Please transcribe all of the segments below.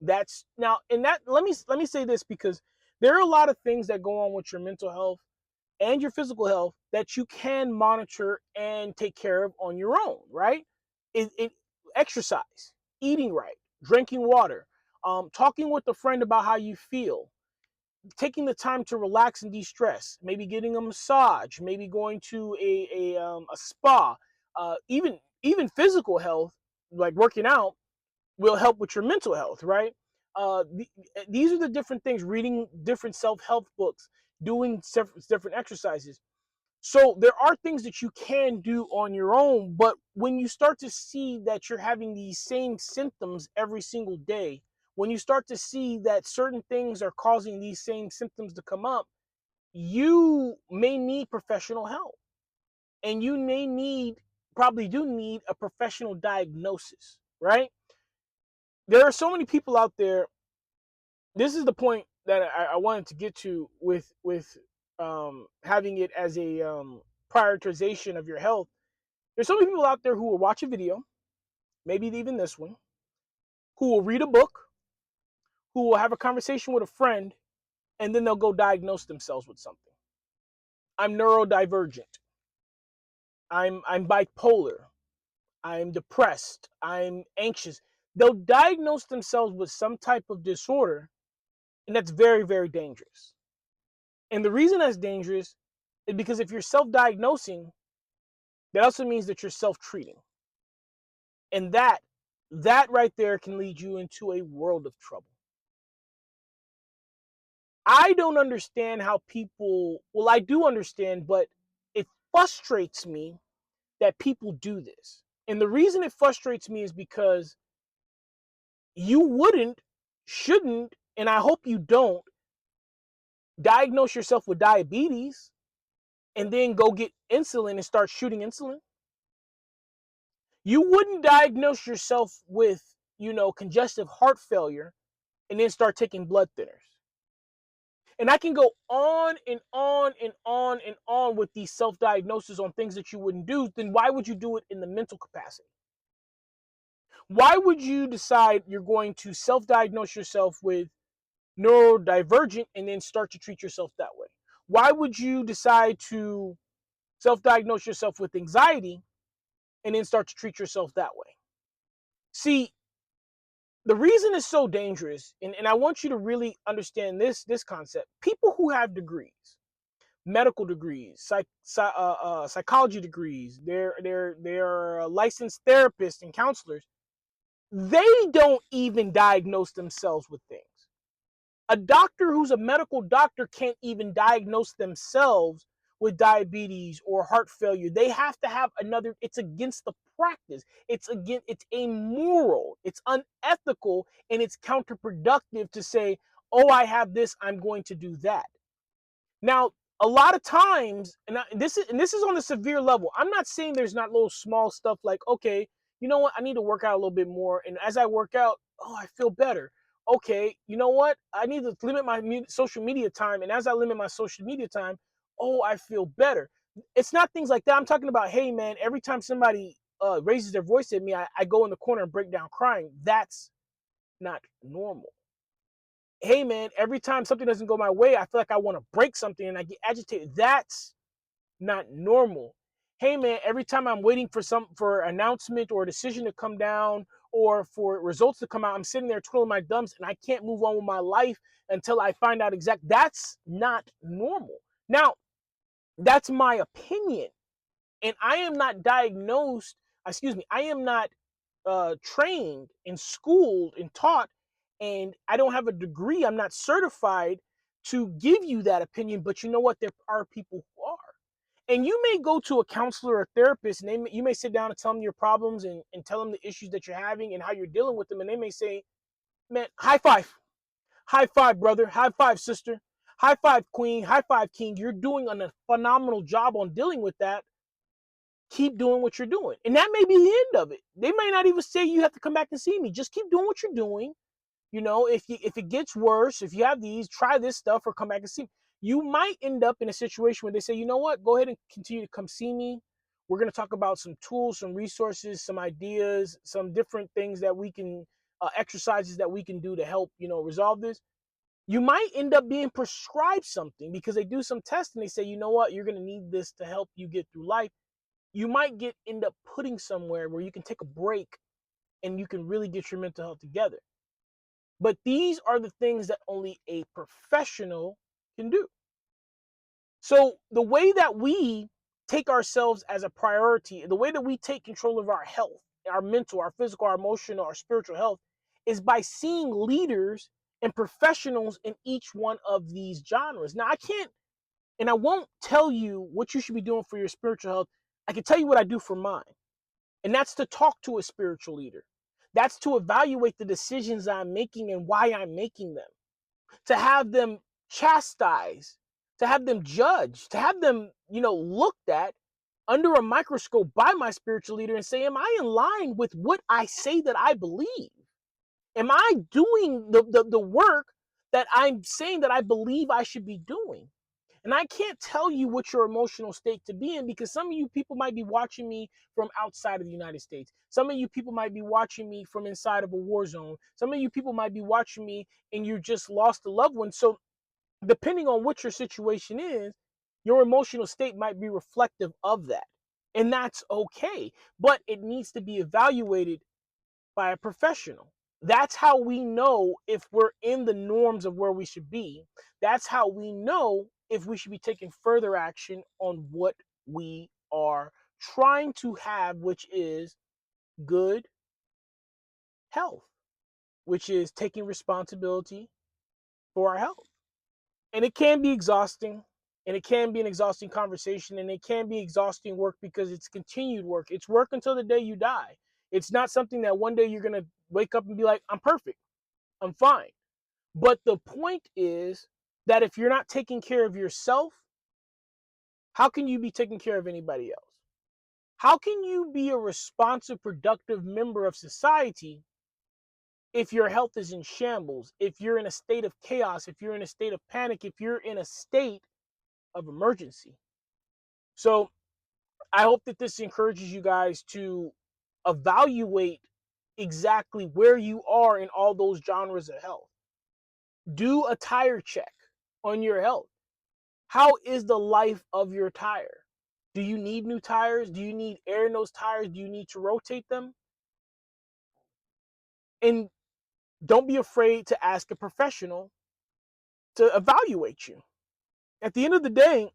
That's now, and that let me say this, because there are a lot of things that go on with your mental health and your physical health that you can monitor and take care of on your own, right? It exercise, eating right, drinking water, talking with a friend about how you feel, taking the time to relax and de-stress, maybe getting a massage, maybe going to a spa, even physical health like working out will help with your mental health, right? These are the different things: reading different self-help books, doing different exercises. So there are things that you can do on your own, but when you start to see that you're having these same symptoms every single day, when you start to see that certain things are causing these same symptoms to come up, you may need professional help. And you may need, probably do need, a professional diagnosis, right? There are so many people out there. This is the point that I wanted to get to with having it as a prioritization of your health. There's so many people out there who will watch a video, maybe even this one, who will read a book, who will have a conversation with a friend, and then they'll go diagnose themselves with something. I'm neurodivergent. I'm bipolar. I'm depressed. I'm anxious. They'll diagnose themselves with some type of disorder, and that's very, very dangerous. And the reason that's dangerous is because if you're self-diagnosing, that also means that you're self-treating. And that right there can lead you into a world of trouble. I don't understand how people, well, I do understand, but it frustrates me that people do this. And the reason it frustrates me is because you wouldn't, shouldn't, and I hope you don't diagnose yourself with diabetes and then go get insulin and start shooting insulin. You wouldn't diagnose yourself with, congestive heart failure and then start taking blood thinners. And I can go on and on and on and on with these self-diagnoses on things that you wouldn't do. Then why would you do it in the mental capacity? Why would you decide you're going to self-diagnose yourself with neurodivergent and then start to treat yourself that way? Why would you decide to self-diagnose yourself with anxiety and then start to treat yourself that way? See, the reason it's so dangerous, and I want you to really understand this concept. People who have degrees, medical degrees, psychology degrees, they're licensed therapists and counselors. They don't even diagnose themselves with things. A doctor who's a medical doctor can't even diagnose themselves with diabetes or heart failure. They have to have another, it's against the practice. It's immoral, it's unethical, and it's counterproductive to say, oh, I have this, I'm going to do that. Now, a lot of times, and this is on the severe level. I'm not saying there's not little small stuff like, okay, you know what, I need to work out a little bit more, and as I work out, oh, I feel better. Okay, you know what, I need to limit my social media time, and as I limit my social media time, oh, I feel better. It's not things like that. I'm talking about, hey man, every time somebody raises their voice at me, I go in the corner and break down crying. That's not normal. Hey man, every time something doesn't go my way, I feel like I want to break something and I get agitated. That's not normal. Hey man, every time I'm waiting for an announcement or a decision to come down or for results to come out, I'm sitting there twiddling my thumbs and I can't move on with my life until I find out exact. That's not normal. Now, that's my opinion. And I am not diagnosed, excuse me, I am not trained and schooled and taught, and I don't have a degree. I'm not certified to give you that opinion. But you know what? There are people who are. And you may go to a counselor or a therapist, and you may sit down and tell them your problems and tell them the issues that you're having and how you're dealing with them. And they may say, man, high five. High five, brother. High five, sister. High five, queen. High five, king. You're doing a phenomenal job on dealing with that. Keep doing what you're doing. And that may be the end of it. They may not even say you have to come back and see me. Just keep doing what you're doing. If it gets worse, if you have these, try this stuff or come back and see me. You might end up in a situation where they say, you know what, go ahead and continue to come see me. We're going to talk about some tools, some resources, some ideas, some different things that we can exercises that we can do to help, resolve this. You might end up being prescribed something because they do some tests and they say, you know what, you're going to need this to help you get through life. You might end up putting somewhere where you can take a break and you can really get your mental health together. But these are the things that only a professional can do. So the way that we take ourselves as a priority, the way that we take control of our health, our mental, our physical, our emotional, our spiritual health, is by seeing leaders and professionals in each one of these genres. Now, I can't and I won't tell you what you should be doing for your spiritual health. I can tell you what I do for mine. And that's to talk to a spiritual leader. That's to evaluate the decisions I'm making and why I'm making them. To have them chastised, to have them judged, to have them, looked at under a microscope by my spiritual leader and say, am I in line with what I say that I believe? Am I doing the work that I'm saying that I believe I should be doing? And I can't tell you what your emotional state to be in because some of you people might be watching me from outside of the United States. Some of you people might be watching me from inside of a war zone. Some of you people might be watching me and you just lost a loved one. So depending on what your situation is, your emotional state might be reflective of that. And that's okay. But it needs to be evaluated by a professional. That's how we know if we're in the norms of where we should be. That's how we know if we should be taking further action on what we are trying to have, which is good health, which is taking responsibility for our health. And it can be exhausting, and it can be an exhausting conversation, and it can be exhausting work because it's continued work. It's work until the day you die. It's not something that one day you're going to wake up and be like, I'm perfect, I'm fine. But the point is that if you're not taking care of yourself, how can you be taking care of anybody else? How can you be a responsive, productive member of society if your health is in shambles, if you're in a state of chaos, if you're in a state of panic, if you're in a state of emergency? So I hope that this encourages you guys to evaluate exactly where you are in all those genres of health. Do a tire check on your health. How is the life of your tire? Do you need new tires? Do you need air in those tires? Do you need to rotate them? And don't be afraid to ask a professional to evaluate you. At the end of the day,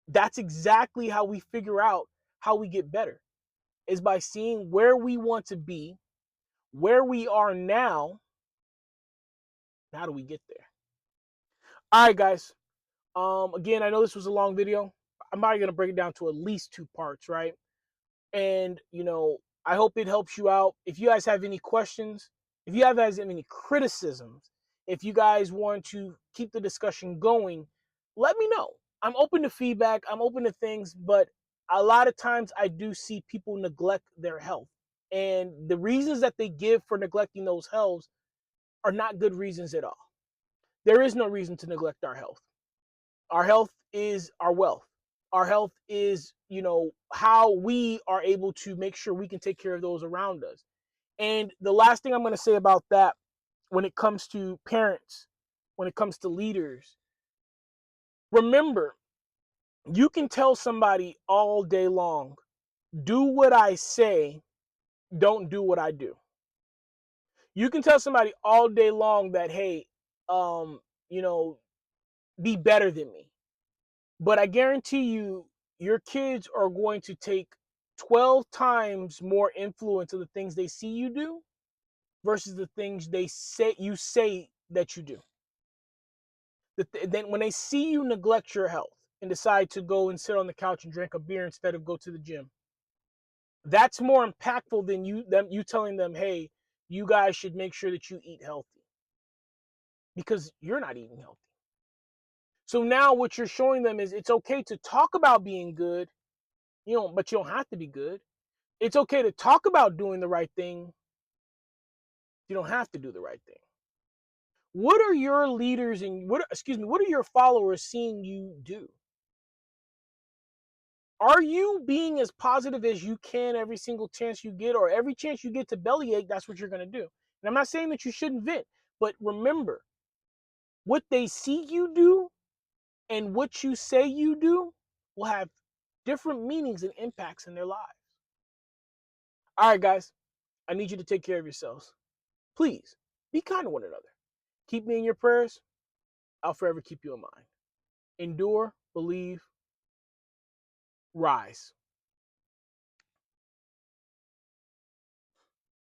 that's exactly how we figure out how we get better, is by seeing where we want to be, where we are now, and how do we get there. All right, guys. Again, I know this was a long video. I'm probably gonna break it down to at least 2 parts, right? And I hope it helps you out. If you guys have any questions, if you have any criticisms, if you guys want to keep the discussion going, let me know. I'm open to feedback, I'm open to things, but a lot of times I do see people neglect their health. And the reasons that they give for neglecting those healths are not good reasons at all. There is no reason to neglect our health. Our health is our wealth. Our health is, how we are able to make sure we can take care of those around us. And the last thing I'm going to say about that, when it comes to parents, when it comes to leaders, remember, you can tell somebody all day long, do what I say, don't do what I do. You can tell somebody all day long that, hey, um, you know, be better than me. But I guarantee you, your kids are going to take 12 times more influence of the things they see you do versus the things you say that you do. Then when they see you neglect your health and decide to go and sit on the couch and drink a beer instead of go to the gym, that's more impactful than you telling them, hey, you guys should make sure that you eat healthy, because you're not eating healthy. So now what you're showing them is it's okay to talk about being good, but you don't have to be good. It's okay to talk about doing the right thing. You don't have to do the right thing. What are your leaders and what are your followers seeing you do? Are you being as positive as you can every single chance you get, or every chance you get to bellyache, that's what you're going to do? And I'm not saying that you shouldn't vent, but remember, what they see you do and what you say you do will have different meanings and impacts in their lives. All right, guys, I need you to take care of yourselves. Please be kind to one another. Keep me in your prayers. I'll forever keep you in mind. Endure, believe, rise.